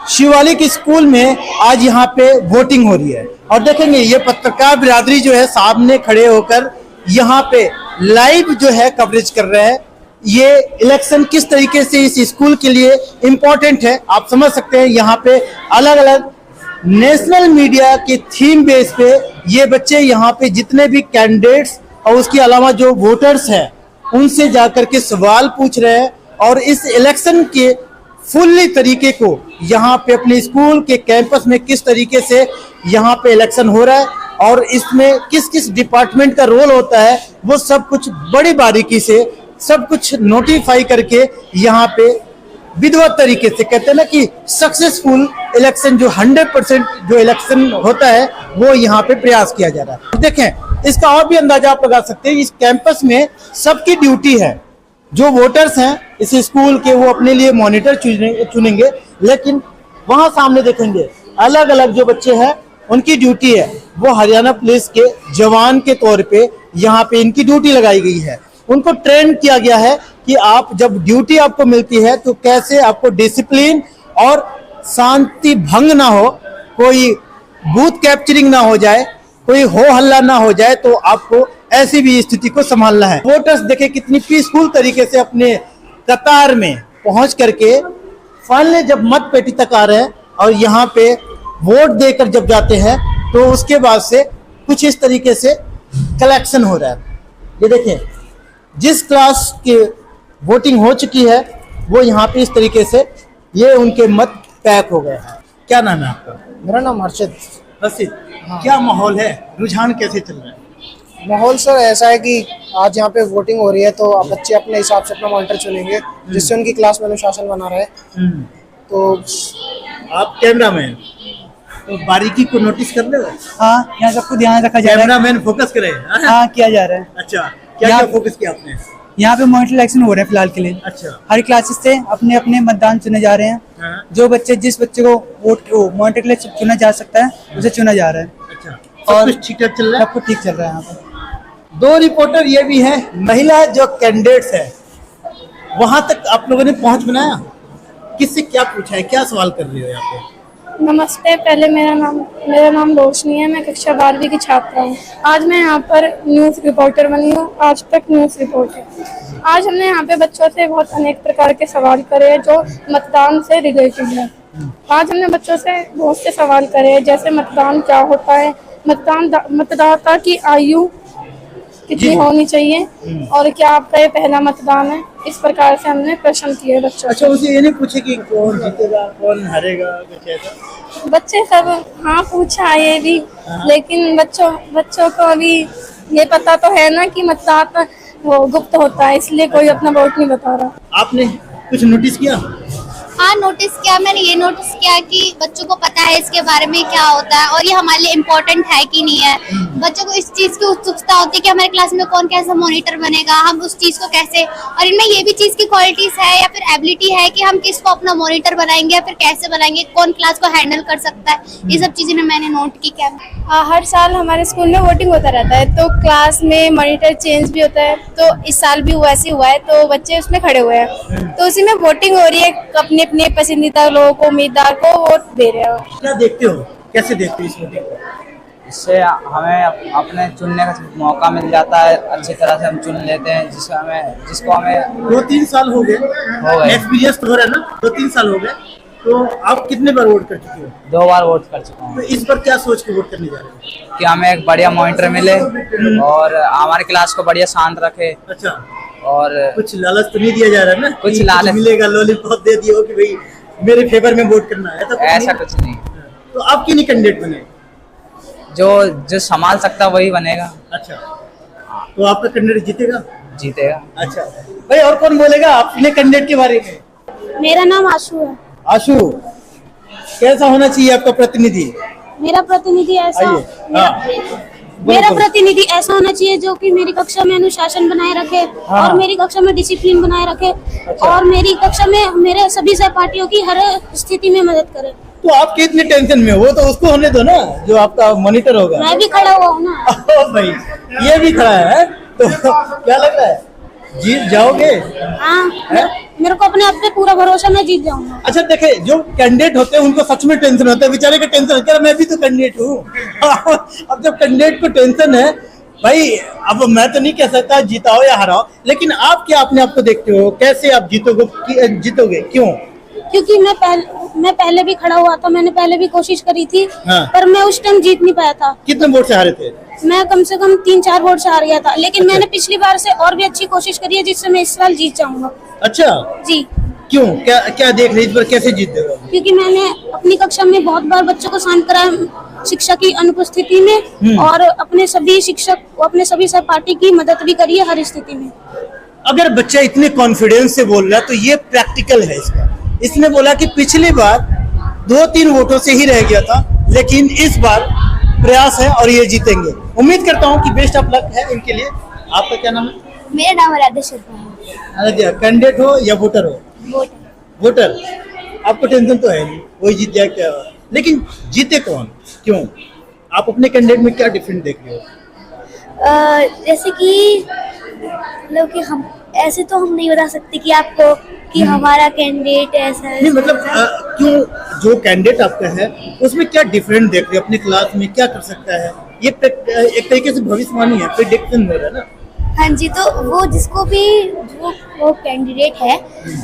Shivalik school में आज यहाँ पे वोटिंग हो रही है और देखेंगे ये पत्रकार बिरादरी जो है सामने खड़े होकर यहाँ पे लाइव जो है कवरेज कर रहे हैं। ये इलेक्शन किस तरीके से इस स्कूल के लिए इम्पोर्टेंट है आप समझ सकते हैं। यहाँ पे अलग अलग नेशनल मीडिया के थीम बेस पे ये बच्चे यहाँ पे जितने भी कैंडिडेट्स और उसके अलावा जो वोटर्स हैं उनसे जाकर के सवाल पूछ रहे हैं और इस इलेक्शन के फुल्ली तरीके को यहाँ पे अपने स्कूल के कैंपस में किस तरीके से यहाँ पे इलेक्शन हो रहा है और इसमें किस किस डिपार्टमेंट का रोल होता है वो सब कुछ बड़ी बारीकी से सब कुछ नोटिफाई करके यहाँ पे विधिवत तरीके से कहते हैं ना कि सक्सेसफुल इलेक्शन जो 100% जो इलेक्शन होता है वो यहाँ पे प्रयास किया जा रहा है। देखें इसका और भी अंदाजा आप लगा सकते हैं। इस कैंपस में सबकी ड्यूटी है, जो वोटर्स हैं इस स्कूल के वो अपने लिए मॉनिटर चुनेंगे, लेकिन वहां सामने देखेंगे अलग अलग जो बच्चे हैं उनकी ड्यूटी है वो हरियाणा पुलिस के जवान के तौर पे यहाँ पे इनकी ड्यूटी लगाई गई है। उनको ट्रेन किया गया है कि आप जब ड्यूटी आपको मिलती है तो कैसे आपको डिसिप्लिन और शांति भंग ना हो, कोई बूथ कैप्चरिंग ना हो जाए, कोई हो हल्ला ना हो जाए, तो आपको ऐसी भी स्थिति को संभालना है। वोटर्स देखे कितनी पीसफुल तरीके से अपने कतार में पहुंच करके फाइनली जब मत पेटी तक आ रहे हैं और यहाँ पे वोट देकर जब जाते हैं तो उसके बाद से कुछ इस तरीके से कलेक्शन हो रहा है। ये देखें जिस क्लास की वोटिंग हो चुकी है वो यहाँ पे इस तरीके से ये उनके मत पैक हो गए हैं। क्या नाम है आपका? मेरा नाम हर्षित। हर्षित, क्या माहौल है, रुझान कैसे चल रहा है? माहौल सर ऐसा है कि आज यहाँ पे वोटिंग हो रही है तो बच्चे अपने हिसाब से अपना मॉनिटर चुनेंगे जिससे उनकी क्लास में अनुशासन बना रहे। तो आप कैमरामैन तो बारीकी को नोटिस कर ले। हाँ, यहाँ सबको ध्यान रखा जा रहा है। कैमरामैन फोकस करे। हाँ, किया जा रहा है। अच्छा, क्या क्या फोकस किया आपने? यहाँ पे मॉनिटर इलेक्शन हो रहे हैं फिलहाल के लिए। अच्छा, हर क्लासेस से अपने अपने मतदान चुने जा रहे हैं। हाँ। जो बच्चे जिस बच्चे को वोट मॉनिटर के लिए चुना जा सकता है उसे चुना जा रहा है। अच्छा, और कुछ ठीक ठाक चल रहा है? सब कुछ ठीक चल रहा है यहाँ पे। दो रिपोर्टर ये भी है, महिला जो कैंडिडेट्स है वहां तक आप लोगों ने पहुंच बनाया, किससे क्या पूछा है, क्या सवाल कर रही हो यहाँ पे? नमस्ते, पहले मेरा नाम रोशनी है, मैं कक्षा 12वीं की छात्रा हूँ। आज मैं यहाँ पर न्यूज़ रिपोर्टर बनी हूँ, आज तक न्यूज़ रिपोर्टर। आज हमने यहाँ पे बच्चों से बहुत अनेक प्रकार के सवाल करे हैं जो मतदान से रिलेटेड है। आज हमने बच्चों से बहुत से सवाल करे हैं जैसे मतदान क्या होता है, मतदाता की आयु कितनी होनी चाहिए और क्या आपका ये पहला मतदान है। इस प्रकार से हमने प्रश्न किए बच्चों। अच्छा, उसे ये नहीं पूछे कि कौन जीतेगा कौन हारेगा कुछ ऐसा? बच्चे सब हाँ पूछा ये भी, लेकिन बच्चों को अभी ये पता तो है ना कि मतदाता वो गुप्त होता है, इसलिए कोई अपना वोट नहीं बता रहा। आपने कुछ नोटिस किया? हाँ, नोटिस किया। मैंने ये नोटिस किया कि बच्चों को पता है इसके बारे में क्या होता है और ये हमारे लिए इम्पोर्टेंट है कि नहीं है। बच्चों को इस चीज़ की उत्सुकता होती है कि हमारे क्लास में कौन कैसा मॉनिटर बनेगा, हम उस चीज़ को कैसे, और इनमें ये भी चीज़ की क्वालिटीज़ है या फिर एबिलिटी है कि हम किसको अपना मॉनिटर बनाएंगे या फिर कैसे बनाएंगे, कौन क्लास को हैंडल कर सकता है। ये सब चीज़ें मैंने नोट की। क्या हर साल हमारे स्कूल में वोटिंग होता रहता है तो क्लास में मॉनिटर चेंज भी होता है, तो इस साल भी वैसे हुआ है तो बच्चे उसमें खड़े हुए हैं तो उसी में वोटिंग हो रही है, अपने अपने पसंदीदा लोगों को, उम्मीदवार को वोट दे रहे हो। क्या देखते हो, कैसे देखते हो इस वोटिंग को? इससे हमें अपने चुनने का मौका मिल जाता है, अच्छी तरह से हम चुन लेते हैं जिसको हमें 2-3 साल हो गए एक्सपीरियंस तो हो रहा है ना, 2-3 साल हो गए, तो आप कितने बार वोट कर चुके हो? 2 बार वोट कर चुका हूँ। तो इस बार क्या सोच के वोट करने जा रहे हो? कि हमें एक बढ़िया मॉनिटर मिले और हमारे क्लास को बढ़िया शांत रखे। अच्छा, और कुछ लालच तो नहीं दिया जा रहा है ना? कुछ लालच मिलेगा, लॉलीपॉप दे दियो कि भाई मेरे फेवर में वोट करना है, ऐसा कुछ नहीं। तो आप क्यों नहीं कैंडिडेट बने? जो संभाल सकता वही बनेगा। अच्छा, तो आपका कैंडिडेट जीतेगा। अच्छा भाई, और कौन बोलेगा अपने कैंडिडेट के बारे में? मेरा नाम आशु है। आशु, कैसा होना चाहिए आपका प्रतिनिधि? मेरा प्रतिनिधि ऐसा मेरा प्रतिनिधि ऐसा होना चाहिए जो कि मेरी कक्षा में अनुशासन बनाए रखे और मेरी कक्षा में डिसिप्लिन बनाए रखे और मेरी कक्षा में मेरे सभी सहपाठियों की हर स्थिति में मदद करे। तो आप कितने टेंशन में हो, वो तो उसको होने दो ना जो आपका मॉनिटर होगा। मैं भी खड़ा हुआ हूँ ना। भाई ये भी खड़ा है तो क्या लग रहा है, जीत जाओगे? हाँ, मेरे को अपने आप पे पूरा भरोसा, मैं जीत जाऊंगा। अच्छा देखे, जो कैंडिडेट होते हैं उनको सच में टेंशन होता है, बेचारे का टेंशन होता है, मैं भी तो कैंडिडेट हूँ। अब जब कैंडिडेट को टेंशन है भाई, अब मैं तो नहीं कह सकता जीताओ या हराओ, लेकिन आप क्या अपने आप को देखते हो, कैसे आप जीतोगे क्यों? क्योंकि मैं पहले भी खड़ा हुआ था, मैंने पहले भी कोशिश करी थी। हाँ। पर मैं उस टाइम जीत नहीं पाया था। कितने वोट से हारे थे? मैं कम से कम 3-4 वोट से हार गया था, लेकिन मैंने पिछली बार से और भी अच्छी कोशिश करी है, जिससे मैं इस साल जीत जाऊंगा। अच्छा जी। क्यों, क्या क्या देख रहे, इस बार कैसे जीत देगा? क्योंकि मैंने अपनी कक्षा में बहुत बार बच्चों को शांत कराया शिक्षा की अनुपस्थिति में, और अपने सभी सहपाठी की मदद भी करी है हर स्थिति में। अगर बच्चा इतने कॉन्फिडेंस से बोल रहा है तो ये प्रैक्टिकल है इसका। इसने बोला कि पिछली बार 2-3 वोटों से ही रह गया था, लेकिन इस बार प्रयास है और ये जीतेंगे। उम्मीद करता हूँ कि बेस्ट ऑफ लक है इनके लिए। आपका क्या नाम है? मेरा नाम आराध्या शर्मा है। आराध्या, कैंडिडेट हो या वोटर हो? वोटर। आपको टेंशन तो है नहीं, वही जीत जाए क्या, लेकिन जीते कौन, क्यों? आप अपने कैंडिडेट में क्या डिफरेंट देख रहे हो? जैसे कि मतलब कि हम ऐसे तो हम नहीं बता सकते कि आपको कि हमारा कैंडिडेट ऐसा है। नहीं मतलब क्यों, जो कैंडिडेट आपका है उसमें क्या डिफरेंट देख रहे हो, अपने क्लास में क्या कर सकता है? ये एक तरीके से भविष्यवाणी है, प्रेडिक्शन हो रहा है ना। हाँ जी, तो वो जिसको भी वो कैंडिडेट है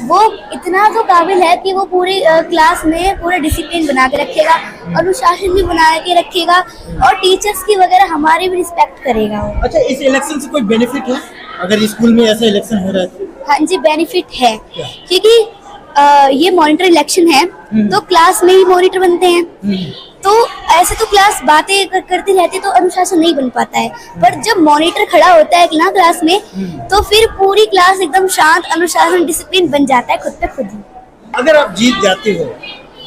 वो इतना तो काबिल है कि वो पूरी क्लास में पूरा डिसिप्लिन बना के रखेगा, अनुशासन भी बना के रखेगा, और टीचर्स की वगैरह हमारी भी रिस्पेक्ट करेगा वो। अच्छा, इस इलेक्शन से कोई बेनिफिट है अगर स्कूल में ऐसा इलेक्शन हो रहा है तो? हाँ जी, बेनिफिट है, क्योंकि ये मॉनिटर इलेक्शन है तो क्लास में ही मॉनिटर बनते हैं, तो ऐसे तो क्लास बातें करती रहती तो अनुशासन नहीं बन पाता है, पर जब मॉनिटर खड़ा होता है ना क्लास में, तो फिर पूरी क्लास एकदम शांत, अनुशासन, डिसिप्लिन बन जाता है खुद पे खुद ही। अगर आप जीत जाते हो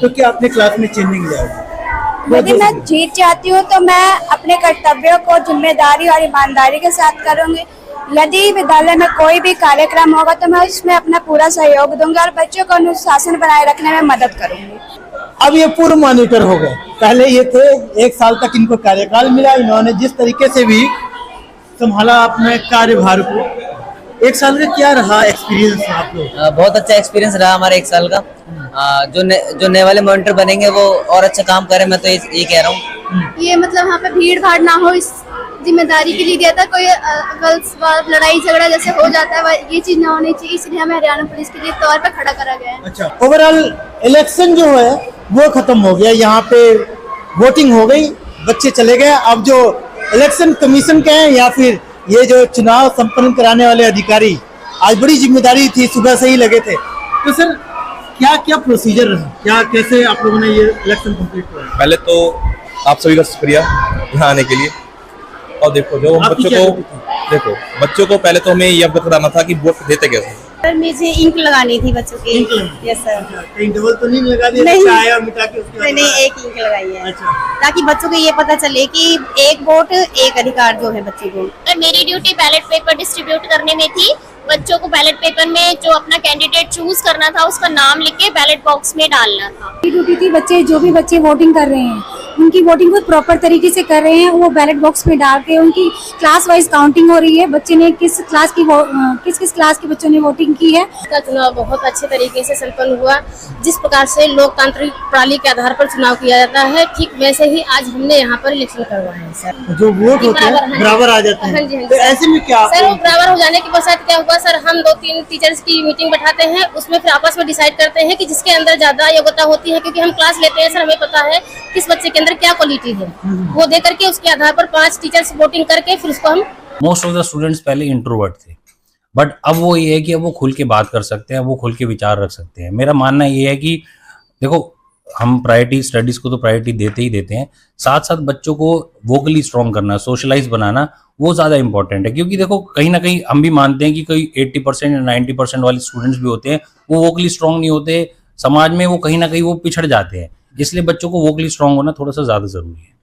तो क्या अपने क्लास में चेंजिंग लाओगे? यदि मैं जीत जाती हूँ तो मैं अपने कर्तव्यों को जिम्मेदारी और ईमानदारी के साथ करूँगी। यदि विद्यालय में कोई भी कार्यक्रम होगा तो मैं उसमें अपना पूरा सहयोग दूंगा और बच्चों को अनुशासन बनाए रखने में मदद करूंगी। अब ये पूर्व मॉनिटर हो गए, पहले ये थे, 1 साल तक इनको कार्यकाल मिला, इन्होंने जिस तरीके से भी संभाला अपने कार्यभार को। 1 साल का क्या रहा एक्सपीरियंस आप लोग? बहुत अच्छा एक्सपीरियंस रहा हमारा 1 साल का। जो नए वाले मॉनिटर बनेंगे वो और अच्छा काम करें, मैं तो ये कह रहा हूँ। ये मतलब वहाँ पे भीड़ भाड़ ना हो, इस जिम्मेदारी के लिए दिया था। कोई गर्ल्स लड़ाई झगड़ा जैसे हो जाता है, ये चीज ना होनी चाहिए, इसलिए हमें हरियाणा पुलिस के लिए तौर पे खड़ा करा गया है। अच्छा, ओवरऑल इलेक्शन जो है वो खत्म हो गया, यहाँ पे वोटिंग हो गई, बच्चे चले गए। अब जो इलेक्शन कमीशन के हैं या फिर ये जो चुनाव संपन्न कराने वाले अधिकारी, आज बड़ी जिम्मेदारी थी, सुबह से ही लगे थे, तो सर क्या क्या प्रोसीजर रहा, क्या कैसे आप लोगों ने ये इलेक्शन कंप्लीट किया? पहले तो आप सभी का शुक्रिया यहाँ आने के लिए। और देखो, जो बच्चों को पहले तो हमें ये अवगत कराना था कि वोट देते कैसे। सर मुझे इंक लगानी थी बच्चों की। Yes sir. कहीं डबल तो नहीं लगा दिया? नहीं। चाय और मिटा के उसके बाद? नहीं, एक इंक लगाई है। अच्छा, ताकि बच्चों को ये पता चले कि एक वोट एक अधिकार जो है बच्चे को। मेरी ड्यूटी बैलेट पेपर डिस्ट्रीब्यूट करने में थी। बच्चों को बैलेट पेपर में जो अपना कैंडिडेट चूज करना था उसका नाम लिख के बैलेट बॉक्स में डालना था। ड्यूटी थी, जो भी बच्चे वोटिंग कर रहे हैं उनकी वोटिंग को प्रॉपर तरीके से कर रहे हैं, वो बैलेट बॉक्स में डाल के उनकी क्लास वाइज काउंटिंग हो रही है, बच्चे ने किस क्लास के बच्चों ने वोटिंग की है। इसका चुनाव बहुत अच्छे तरीके से संपन्न हुआ। जिस प्रकार से लोकतांत्रिक प्रणाली के आधार पर चुनाव किया जाता है, ठीक वैसे ही आज हमने यहाँ पर इलेक्शन करवाया है सर। जो वोट होते हैं बराबर आ जाते हाँ जी, हैं, हाँ तो जी। ऐसे में क्या सर वो बराबर हो जाने के पश्चात क्या हुआ सर, हम 2-3 टीचर्स की मीटिंग बैठाते हैं, उसमें फिर आपस में डिसाइड करते हैं कि जिसके अंदर ज्यादा योग्यता होती है, क्योंकि हम क्लास लेते हैं सर, हमें पता है किस बच्चे के अंदर क्या क्वालिटी है, वो दे करके उसके आधार पर 5 टीचर्स वोटिंग करके फिर उसको हम। मोस्ट ऑफ द स्टूडेंट्स पहले इंट्रोवर्ट थे, बट अब वो ये है कि अब वो खुल के बात कर सकते हैं, वो खुल के विचार रख सकते हैं। मेरा मानना ये है कि देखो, हम प्रायोरिटी स्टडीज को तो प्रायोरिटी देते ही देते हैं, साथ साथ बच्चों को वोकली स्ट्रॉन्ग करना, सोशलाइज बनाना, वो ज़्यादा इंपॉर्टेंट है। क्योंकि देखो, कहीं ना कहीं हम भी मानते हैं कि कोई 80% या 90% वाले स्टूडेंट्स भी होते हैं, वो वोकली स्ट्रॉन्ग नहीं होते, समाज में वो कहीं ना कहीं वो पिछड़ जाते हैं। इसलिए बच्चों को वोकली स्ट्रॉन्ग होना थोड़ा सा ज़्यादा ज़रूरी है।